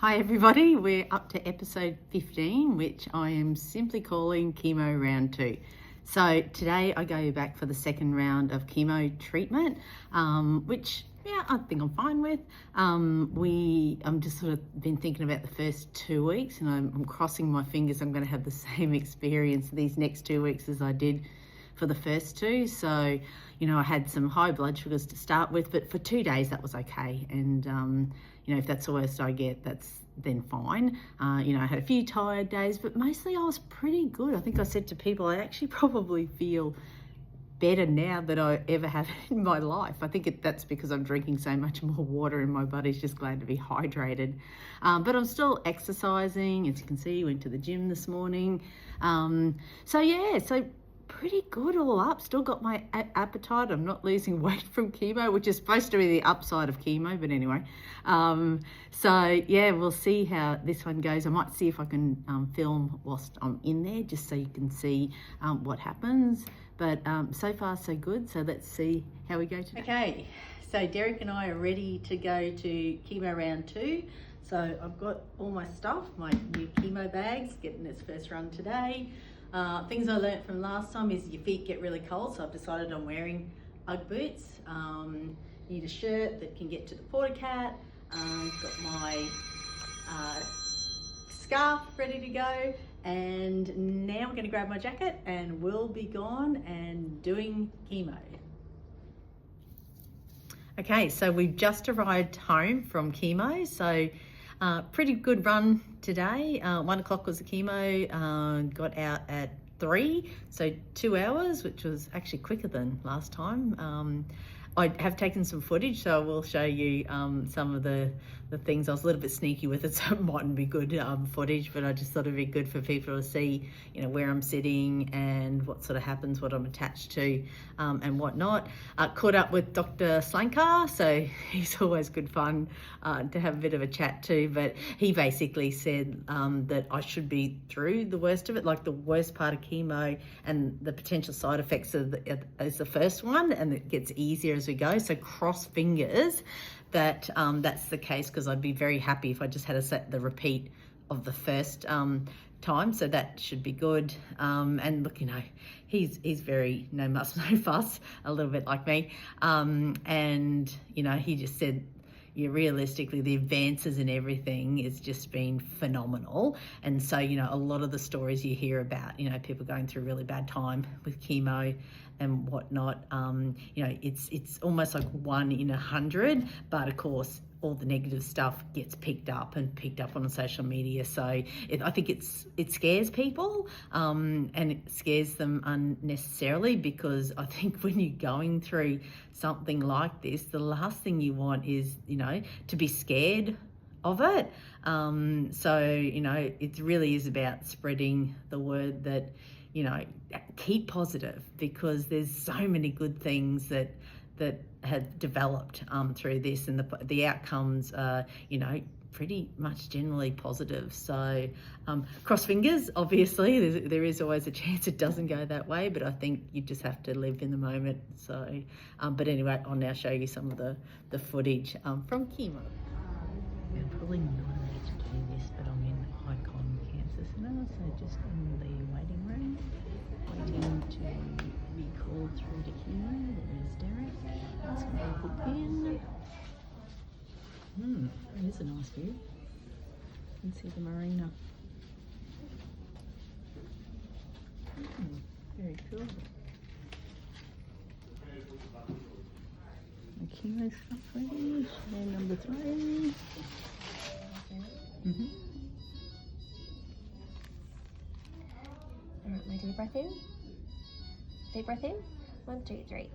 Hi everybody, we're up to episode 15, which I am simply calling Chemo Round 2. So today I go back for the second round of chemo treatment, which I think I'm fine with. I'm just sort of been thinking about the first 2 weeks, and I'm crossing my fingers I'm going to have the same experience these next 2 weeks as I did for the first two. So, I had some high blood sugars to start with, but for 2 days that was okay. And, if that's the worst I get, that's then fine. I had a few tired days, but mostly I was pretty good. I think I said to people, I actually probably feel better now than I ever have in my life. I think that's because I'm drinking so much more water and my body's just glad to be hydrated. But I'm still exercising. As you can see, went to the gym this morning. So pretty good all up. Still got my appetite. I'm not losing weight from chemo, which is supposed to be the upside of chemo, but anyway. We'll see how this one goes. I might see if I can film whilst I'm in there, just so you can see what happens. But so far so good. So let's see how we go today. Okay, so Derek and I are ready to go to chemo round 2. So I've got all my stuff, my new chemo bags, getting its first run today. Things I learnt from last time is your feet get really cold, so I've decided on wearing Ugg boots. Need a shirt that can get to the porta cat. Got my scarf ready to go, and now I'm going to grab my jacket and we'll be gone and doing chemo. Okay, so we've just arrived home from chemo, so pretty good run today. 1 o'clock was the chemo, got out at 3, so 2 hours, which was actually quicker than last time. I have taken some footage, so I will show you some of the things. I was a little bit sneaky with it, so it mightn't be good footage, but I just thought it'd be good for people to see, where I'm sitting and what sort of happens, what I'm attached to, and whatnot. Caught up with Dr. Slankar, so he's always good fun to have a bit of a chat to, but he basically said that I should be through the worst of it, like the worst part of chemo and the potential side effects is the first one, and it gets easier as we go. So cross fingers that that's the case, because I'd be very happy if I just had the repeat of the first time. So that should be good. And look, he's very no muss, no fuss, a little bit like me. And he just said, realistically, the advances in everything has just been phenomenal. And so, a lot of the stories you hear about, people going through a really bad time with chemo and whatnot, it's almost like 1 in 100, but of course, all the negative stuff gets picked up on social media. So I think it scares people, and it scares them unnecessarily, because I think when you're going through something like this, the last thing you want is, to be scared of it. It really is about spreading the word that, keep positive, because there's so many good things that have developed through this, and the outcomes are, pretty much generally positive. So cross fingers, obviously, there is always a chance it doesn't go that way, but I think you just have to live in the moment. So, but anyway, I'll now show you some of the footage from chemo. I'm probably not allowed to do this, but I'm in Icon Cancer Centre, so just in the waiting room, waiting to be called through to chemo. There's Derek. That's going to book in. Here's a nice view. You can see the marina. Very cool. The chemo stuff ready. And number 3. And my deep breath in. Deep breath in. 1, 2, 3.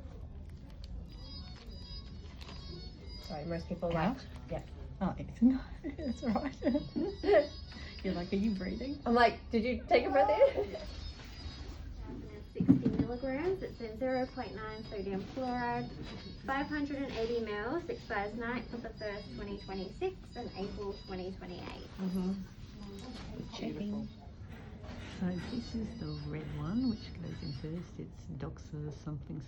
Sorry, most people like. Yeah. Oh, no, that's all right. You're like, are you breathing? I'm like, did you take a breath in? 60 milligrams. It's in 0.9 sodium chloride. 580 mils. Expires 9th of the 1st, 2026 and April 2028. Checking. So this is the red one, which goes in first. It's Doxa something.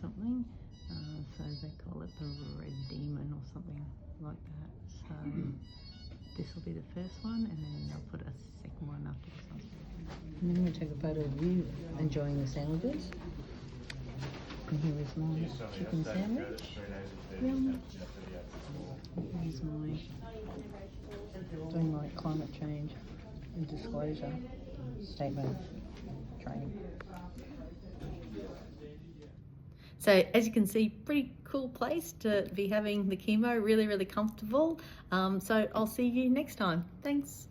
So they call it the red demon or something like that. So this this will be the first one, and then I'll put a second one after this one. And then we'll take a photo of you enjoying the sandwiches. And here is my chicken sandwich. Yum. Here's my doing my climate change and disclosure statement training. So as you can see, pretty cool place to be having the chemo, really, really comfortable. So I'll see you next time. Thanks.